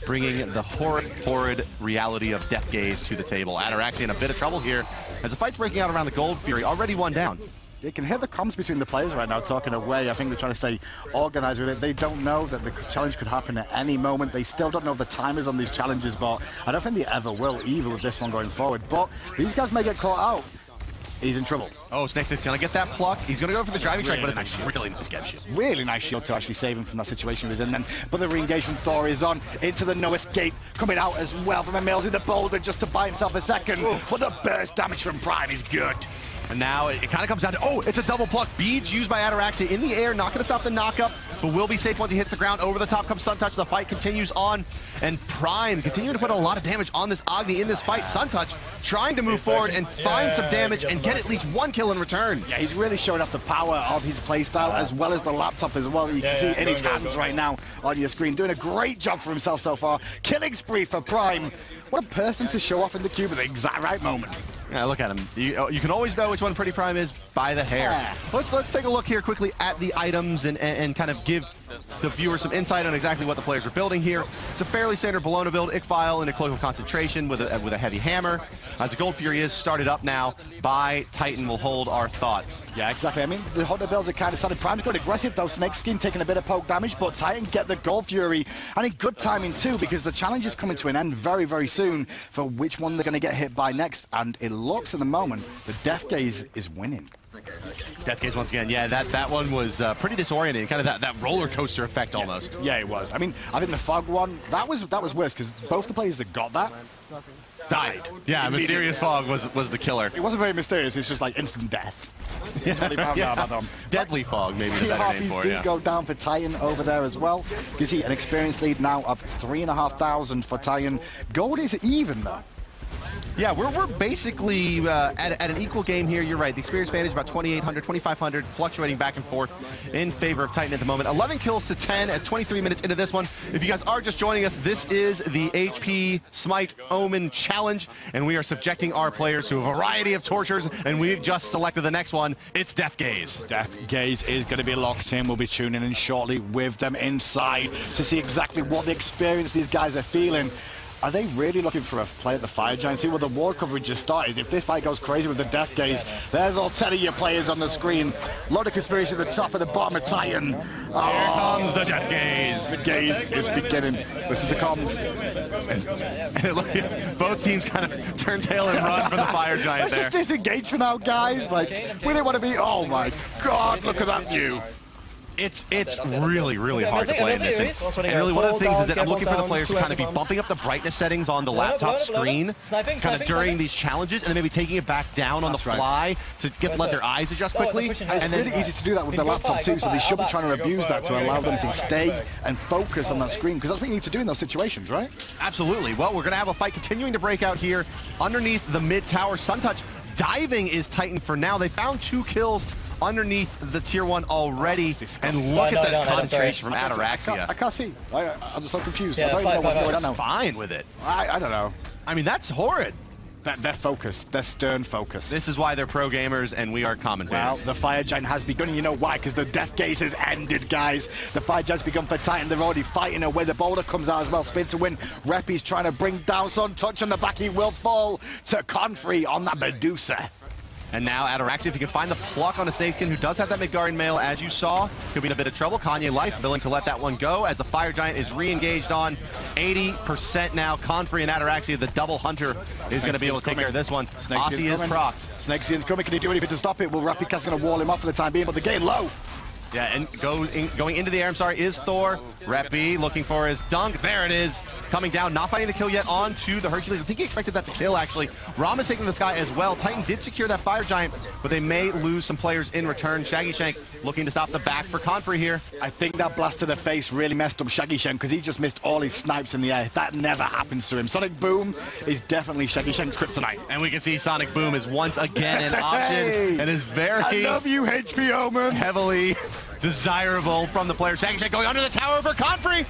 bringing the horrid reality of Death Gaze to the table? Ataraxia in a bit of trouble here as the fight's breaking out around the Gold Fury, already 1 down. You can hear the comms between the players right now talking away. I think they're trying to stay organized with it. They don't know that the challenge could happen at any moment. They still don't know the timers on these challenges, but I don't think they ever will either with this one going forward. But these guys may get caught out. He's in trouble. Oh, Snake's gonna get that pluck. He's gonna go for the driving strike, but it's a really nice get shield. Really nice shield to actually save him from that situation he was in then. But the re-engagement Thor is on into the no escape, coming out as well from Emils in the boulder just to buy himself a second. But the burst damage from Prime is good. And now it kind of comes down to, oh, it's a double pluck. Beads used by Ataraxia in the air, not going to stop the knockup, but will be safe once he hits the ground. Over the top comes Suntouch. The fight continues on, and Prime continuing to put a lot of damage on this Agni in this fight. Suntouch trying to move forward and find some damage and get at least one kill in return. Yeah, he's really showing off the power of his playstyle as well as the laptop as well. You can see it in his hands right now on your screen. Doing a great job for himself so far. Killing spree for Prime. What a person to show off in the cube at the exact right moment. Yeah, look at him. You can always know which one Pretty Prime is by the hair. Yeah. Let's take a look here quickly at the items and kind of give the viewer some insight on exactly what the players are building here. It's a fairly standard Bologna build, Ickfile in a cloak of concentration with a heavy hammer. As the Gold Fury is started up now by Titan, will hold our thoughts. Yeah, exactly. I mean, the Hunter builds are kind of solid. Prime's going aggressive though. Snakeskin taking a bit of poke damage, but Titan get the Gold Fury. And in good timing too, because the challenge is coming to an end very, very soon for which one they're going to get hit by next. And it looks at the moment, the Death Gaze is winning. Death Gaze once again. Yeah, that one was pretty disorienting. Kind of that roller coaster effect almost. Yeah, it was. I mean, I think the Fog one, that was worse because both the players that got that died. Yeah, Mysterious Fog was the killer. It wasn't very mysterious. It's just like instant death. That's what he found out about them. Deadly Fog, maybe the better name for it. Yeah. Go down for Titan over there as well. You see an experience lead now of 3,500 for Titan. Gold is even though. Yeah, we're basically at an equal game here. You're right. The experience advantage about 2,800, 2,500, fluctuating back and forth in favor of Titan at the moment. 11 kills to 10 at 23 minutes into this one. If you guys are just joining us, this is the HP Smite Omen Challenge, and we are subjecting our players to a variety of tortures, and we've just selected the next one. It's Death Gaze. Death Gaze is going to be locked in. We'll be tuning in shortly with them inside to see exactly what the experience these guys are feeling. Are they really looking for a play at the Fire Giant? See, well, the war coverage just started. If this fight goes crazy with the Death Gaze, there's all 10 of your players on the screen. Load of conspiracy at the top and the bottom of Titan. Here comes the Death Gaze. The gaze is beginning. Listen to comms. And look, both teams kind of turn tail and run from the Fire Giant there. Let's just disengage for now, guys. Like, we didn't want to be, oh my God, look at that view. It's really, really hard to play in this. And really one of the things is that I'm looking for the players to kind of be bumping up the brightness settings on the laptop screen kind of during these challenges, and then maybe taking it back down on the fly to let their eyes adjust quickly. And it's really easy to do that with the laptop too, so they should be trying to abuse that to allow them to stay and focus on that screen, because that's what you need to do in those situations, right? Absolutely. Well, we're going to have a fight continuing to break out here underneath the mid tower. Suntouch diving is Titan for now. They found 2 kills underneath the tier 1 already, and look at that concentration from Ataraxia. I can't see. I'm so confused. I don't even know what's going on now. Fine with it. I don't know. I mean, that's horrid. They're focused. They're stern focused. This is why they're pro gamers and we are commentators. Well, the Fire Giant has begun, and you know why? Because the Death Gaze has ended, guys. The Fire Giant's begun for Titan. They're already fighting away. The boulder comes out as well. Spin to win. Reppy's trying to bring down Suntouch on the back. He will fall to Confrey on that Medusa. And now Ataraxia, if you can find the pluck on a Snakeskin who does have that Midgarden mail, as you saw, could be in a bit of trouble. Kanye Life willing to let that one go as the Fire Giant is re-engaged on 80% now. Confrey and Ataraxia, the double hunter, is going to be able to take care of this one. Aussie is procced. Snakeskin's coming. Can he do anything to stop it? Well, Rappycat's going to wall him off for the time being, but they're getting low. Yeah, and going into the air, I'm sorry, is Thor. Reppy looking for his dunk. There it is. Coming down, not finding the kill yet onto the Hercules. I think he expected that to kill, actually. Ram is taking the sky as well. Titan did secure that Fire Giant, but they may lose some players in return. Shaggy Shank looking to stop the back for Confrey here. I think that blast to the face really messed up Shaggy Shank because he just missed all his snipes in the air. That never happens to him. Sonic Boom is definitely Shaggy Shank's kryptonite. And we can see Sonic Boom is once again an option and is very I love you, HP Omen. Heavily desirable from the player. Shaggy Shank going under the tower for Confrey.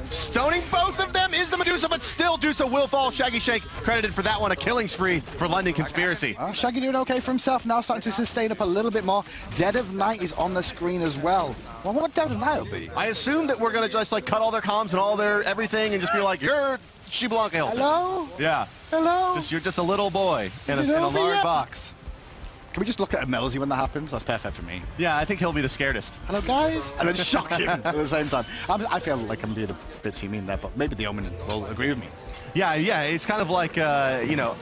Stoning both of them is the Medusa, but still Dusa will fall. Shaggy Shank credited for that one, a killing spree for London Conspiracy. Shaggy doing okay for himself now, starting to sustain up a little bit more. Dead of Night is on the screen as well. Well, what Dead of Night will be? I assume that we're going to just like cut all their comms and all their everything and just be like, you're Shiblanca Hilton. Hello? Yeah. Hello? You're just a little boy in a large box. Can we just look at Melzy when that happens? That's perfect for me. Yeah, I think he'll be the scaredest. Hello, guys. And then shock him at the same time. I feel like I'm being a bit too mean there, but maybe the Omen will agree with me. Yeah, it's kind of like, you know,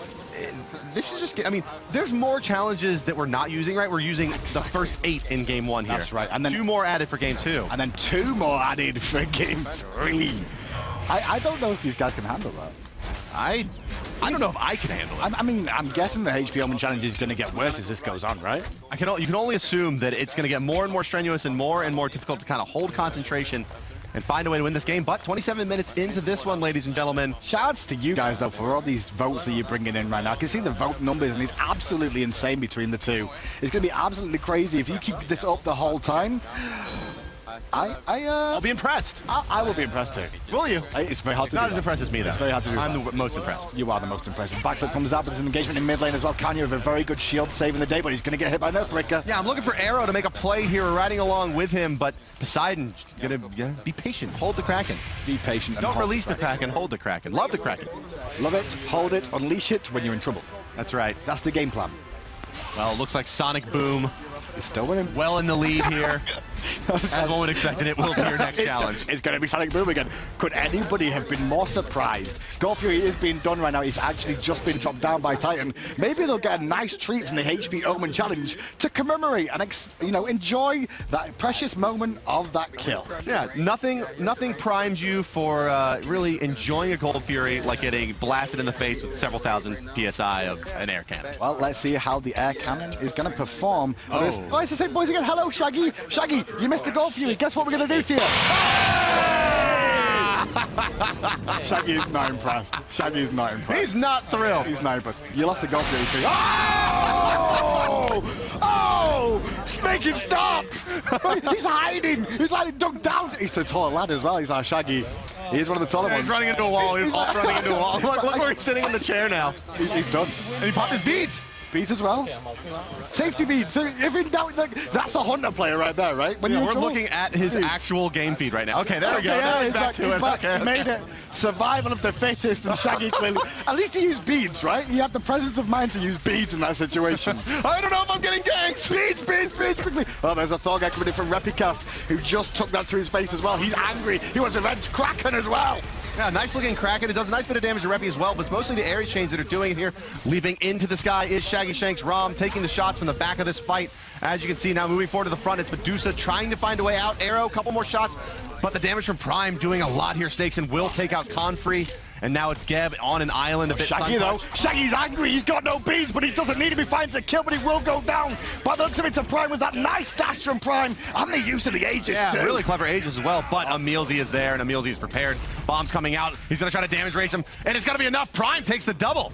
this is just, I mean, there's more challenges that we're not using, right? We're using the first 8 in game 1 here. That's right. And then 2 more added for game 2. And then 2 more added for game 3. I don't know if these guys can handle that. I don't know if I can handle it. I mean, I'm guessing the HP Omen challenge is going to get worse as this goes on, right? You can only assume that it's going to get more and more strenuous and more difficult to kind of hold concentration and find a way to win this game. But 27 minutes into this one, ladies and gentlemen. Shouts to you guys, though, for all these votes that you're bringing in right now. I can see the vote numbers, and it's absolutely insane between the two. It's going to be absolutely crazy if you keep this up the whole time. I'll be impressed. I will be impressed too. Will you? It's very hard to do. Not as impressed as me, though. It's very hard to do. I'm the most impressed. You are the most impressive. Backflip comes out, but there's an engagement in mid lane as well. Kanye with a very good shield saving the day, but he's going to get hit by an Earthbreaker. Yeah, I'm looking for Arrow to make a play here, riding along with him, but Poseidon going to be patient. Hold the Kraken. Be patient. Don't release the Kraken. Hold the Kraken. Love the Kraken. Love it. Hold it. Unleash it when you're in trouble. That's right. That's the game plan. Well, it looks like Sonic Boom is still winning. Well in the lead here. As one would expect, and it will be your next challenge. It's going to be Sonic Boom again. Could anybody have been more surprised? Gold Fury is being done right now. He's actually just been dropped down by Titan. Maybe they'll get a nice treat from the HP Omen challenge to commemorate and enjoy that precious moment of that kill. Yeah, nothing primes you for really enjoying a Gold Fury like getting blasted in the face with several thousand PSI of an air cannon. Well, let's see how the air cannon is going to perform. Oh, it's the same boys again. Hello, Shaggy. Shaggy, you missed the Gold Fury. Guess what we're going to do to you? Shaggy is not impressed. Shaggy is not impressed. He's not thrilled. He's not impressed. You lost the Gold Fury too. Oh! Oh! Make it stop! He's hiding. He's like ducked down. He's a tall lad as well. He's our Shaggy. He's one of the taller ones. He's running into a wall. He's running into a wall. Look where he's sitting in the chair now. He's done. And he popped his beads. Beads as well? Yeah, safety beads. So if in doubt, that's a Hunter player right there, right? When we're looking at his actual game feed right now. Okay, there we go. Yeah, he's back to it. Okay. Made it. Survival of the fittest, and Shaggy clearly. At least he used beads, right? You have the presence of mind to use beads in that situation. I don't know if I'm getting ganked. Beads, quickly. Oh, there's a Thor guy coming in from Repicast who just took that to his face as well. He's angry. He wants to revenge Kraken as well. Yeah, nice looking Kraken. It does a nice bit of damage to Reppy as well, but it's mostly the area chains that are doing it here. Leaping into the sky is Shaggy Shanks. Rom taking the shots from the back of this fight. As you can see now, moving forward to the front, it's Medusa trying to find a way out. Arrow, a couple more shots, but the damage from Prime doing a lot here. Snakes and will take out Confrey. And now it's Geb on an island. A bit Shaggy, though. Shaggy's angry. He's got no beads, but he doesn't need him. He finds a kill, but he will go down. By the looks of it, to Prime was that nice dash from Prime. And the use of the Aegis, too. Really clever Aegis as well. But Emilzy is there, and Emilzy is prepared. Bomb's coming out. He's going to try to damage race him. And it's going to be enough. Prime takes the double.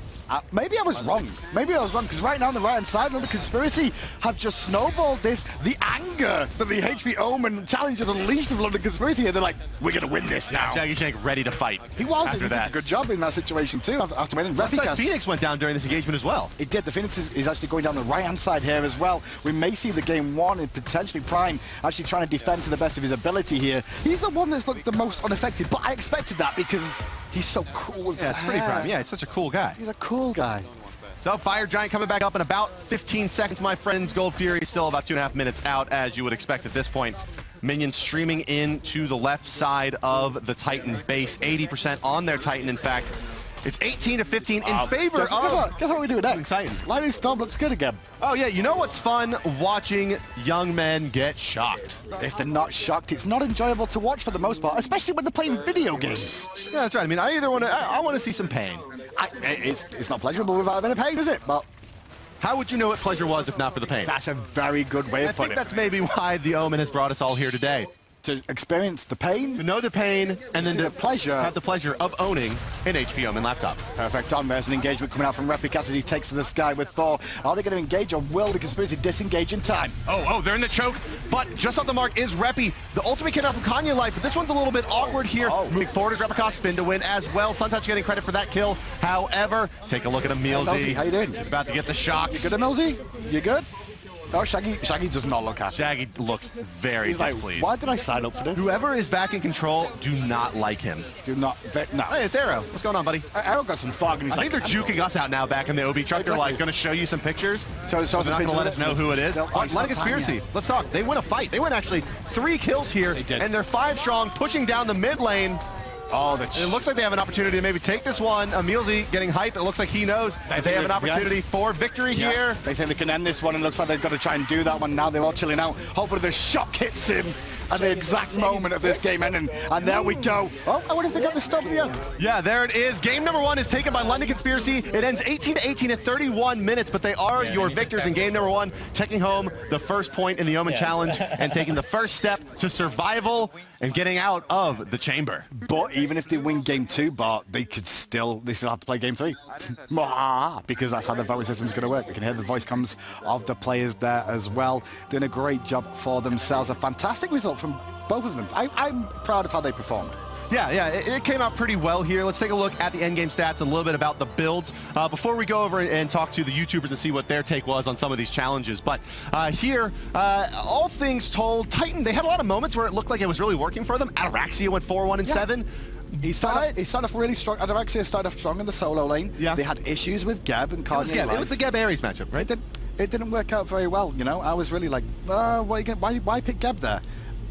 Maybe I was wrong. Because right now on the right-hand side, the Conspiracy have just snowballed this. The anger that the HP Omen challengers unleashed of London Conspiracy here. They're like, we're going to win this now. Shaggy Shank ready to fight. He was. He did a good job in that situation, too, after winning. Phoenix went down during this engagement as well. It did. The Phoenix is actually going down the right-hand side here as well. We may see the game one and potentially Prime actually trying to defend to the best of his ability here. He's the one that's looked the most unaffected, but I expected that because he's so cool. Yeah, it's pretty Prime. Yeah, he's such a cool guy. He's a cool guy. So Fire Giant coming back up in about 15 seconds, my friends. Gold Fury still about 2.5 minutes out, as you would expect at this point. Minions streaming in to the left side of the Titan base. 80% on their Titan, in fact. It's 18 to 15 in favor of... Guess what we do next? Exciting. Lightning Storm looks good again. Oh, yeah. You know what's fun? Watching young men get shocked. If they're not shocked, it's not enjoyable to watch for the most part, especially when they're playing video games. Yeah, that's right. I mean, I either want to... I want to see some pain. It's not pleasurable without a bit of pain, is it? But how would you know what pleasure was if not for the pain? That's a very good way of putting it. I think that's maybe why the Omen has brought us all here today. To experience the pain, to know the pain, and then to have the pleasure of owning an HP Omen laptop. Perfect. On there's an engagement coming out from Replicas as he takes to the sky with Thor. Are they going to engage, or will the Conspiracy disengage in time? Oh, they're in the choke, but just off the mark is Reppy. The ultimate came out from Kanye Life, but this one's a little bit awkward here. Moving forward is Replicas, spin to win as well. Suntouch getting credit for that kill. However, take a look at Emilzy. How you doing? He's about to get the shocks. You good, Emilzy? You good? Oh, Shaggy does not look happy. Shaggy looks very displeased. Like, why did I sign up for this? Whoever is back in control, do not like him. No. Hey, it's Arrow. What's going on, buddy? Arrow got some fog, and he's I think they're juking us out now back in the OB truck. They're like, going to show you some pictures. So they're not going to let us know who it is. Like Conspiracy. Let's talk. They win a fight. They win actually 3 kills here, and they're 5 strong, pushing down the mid lane. Oh, it looks like they have an opportunity to maybe take this one. Emilzy getting hyped. It looks like he knows that they have an opportunity for victory here. They think they can end this one, and it looks like they've got to try and do that one now. They're all chilling out. Hopefully the shock hits him at the exact moment of this game ending. And there we go. Oh, I wonder if they got the stop at the end. Yeah, there it is. Game number 1 is taken by London Conspiracy. It ends 18-18 at 31 minutes, but they are your victors in game number 1, taking home the first point in the Omen Challenge and taking the first step to survival and getting out of the chamber. But even if they win game 2, Bart, they still have to play game 3. Because that's how the voting system is going to work. We can hear the voice comes of the players there as well. Doing a great job for themselves. A fantastic result from both of them. I'm proud of how they performed. Yeah, it came out pretty well here. Let's take a look at the endgame stats and a little bit about the builds before we go over and talk to the YouTubers and see what their take was on some of these challenges. But here, all things told, Titan, they had a lot of moments where it looked like it was really working for them. Ataraxia went 4-1-7. He started off really strong. Ataraxia started off strong in the solo lane. Yeah. They had issues with Geb and Cardinal. It was the Geb Ares matchup, right? It didn't work out very well, you know. I was really like, why pick Geb there?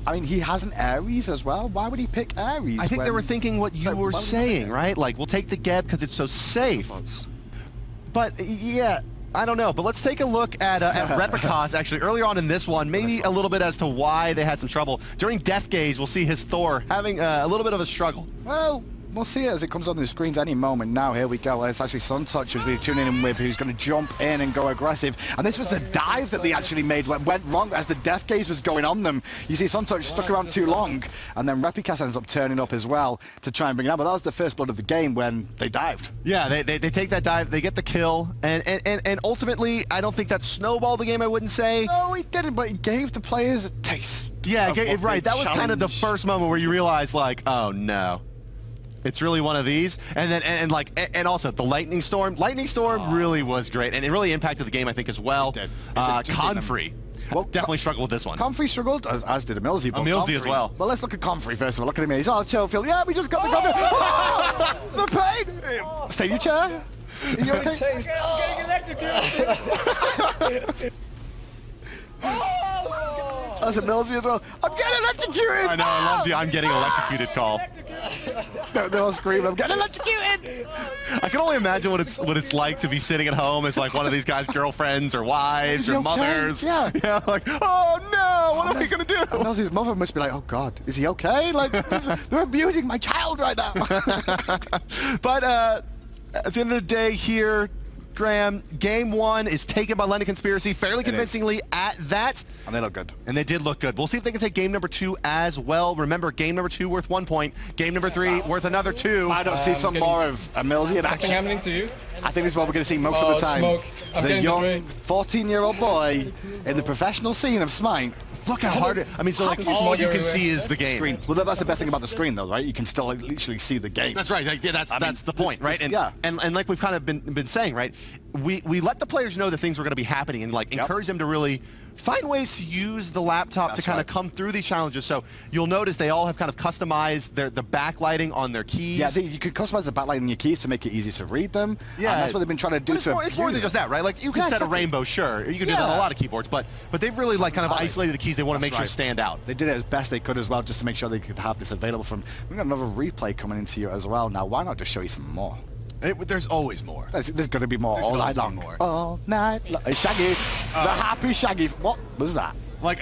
I mean, he has an Ares as well. Why would he pick Ares? I think they were thinking what you were saying, right? Like, we'll take the Geb because it's so safe. But, yeah, I don't know. But let's take a look at Replicas, actually, earlier on in this one. Maybe a little bit as to why they had some trouble. During Death Gaze, we'll see his Thor having a little bit of a struggle. Well, we'll see it as it comes on the screens any moment now. Here we go. It's actually Suntouch who's we're tuning in with, who's going to jump in and go aggressive. And this was the dive that they actually made went wrong as the Death Gaze was going on them. You see Suntouch stuck around too long, and then Replicas ends up turning up as well to try and bring it out. But that was the first blood of the game when they dived. Yeah, they take that dive, they get the kill, and ultimately, I don't think that snowballed the game, I wouldn't say. No, he didn't, but he gave the players a taste. Yeah, right. That was kind of the first moment where you realize, like, oh no. It's really one of these, and also the Lightning Storm. Lightning Storm really was great, and it really impacted the game, I think, as well. It did. Confree, well, definitely struggled with this one. Confree struggled, as did Emilzy. Emilzy as well. Well, let's look at Confree first of all. Look at him. He's all chill, Phil. Yeah, we just got the Confree. Oh, the pain. Stay in your chair. Are you okay? I'm getting electrocuted. That's Emilzy as well. I'm getting electrocuted. I know. I love the "I'm getting electrocuted" call. They're all screaming, "I'm getting electrocuted!" I can only imagine what it's like to be sitting at home as like one of these guys' girlfriends or wives or mothers. Yeah. Yeah, like, oh no, what are we gonna do? Emilzy's mother must be like, oh God, is he okay? Like, they're abusing my child right now. But at the end of the day here, Graham, game 1 is taken by London Conspiracy fairly convincingly at that. And they look good. And they did look good. We'll see if they can take game number 2 as well. Remember, game number 2 worth 1 point. Game number 3 worth another 2. I don't see some more of Emilzy in action. Something happening to you? I think this is what we're going to see most of the time. Smoke. The young 14-year-old boy in the professional scene of Smite. Look how hard it, I mean, so like all you can see is the game. Screen. Well, that's the best thing about the screen, though, right? You can still like, literally see the game. That's right. Like, yeah, that's the point, right? And, yeah. and like we've kind of been saying, right? We let the players know that things were going to be happening and like encourage them to really find ways to use the laptop to kind of come through these challenges. So you'll notice they all have kind of customized the backlighting on their keys. Yeah, you could customize the backlighting on your keys to make it easy to read them. Yeah, and that's what they've been trying to do. It's more than just that, right? Like you can set a rainbow, sure. You can do that on a lot of keyboards, but they've really like kind of isolated the keys they want to make sure stand out. They did it as best they could as well, just to make sure they could have this available from. We've got another replay coming into you as well. Now, why not just show you some more? There's always more. There's going to be more all night long. All night long. Shaggy, the happy Shaggy. What was that? Like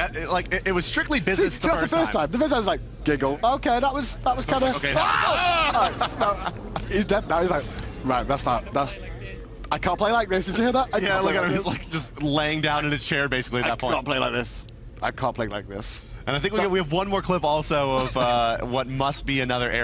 it was strictly business. See, the first time. The first time I was like, giggle. Okay, that was kind of. Okay. No, he's dead now. He's like, right, that's. I can't play like this. Did you hear that? Yeah, look at him. He's like just laying down in his chair basically at that point. I can't play like this. I can't play like this. And I think we have one more clip also of what must be another error.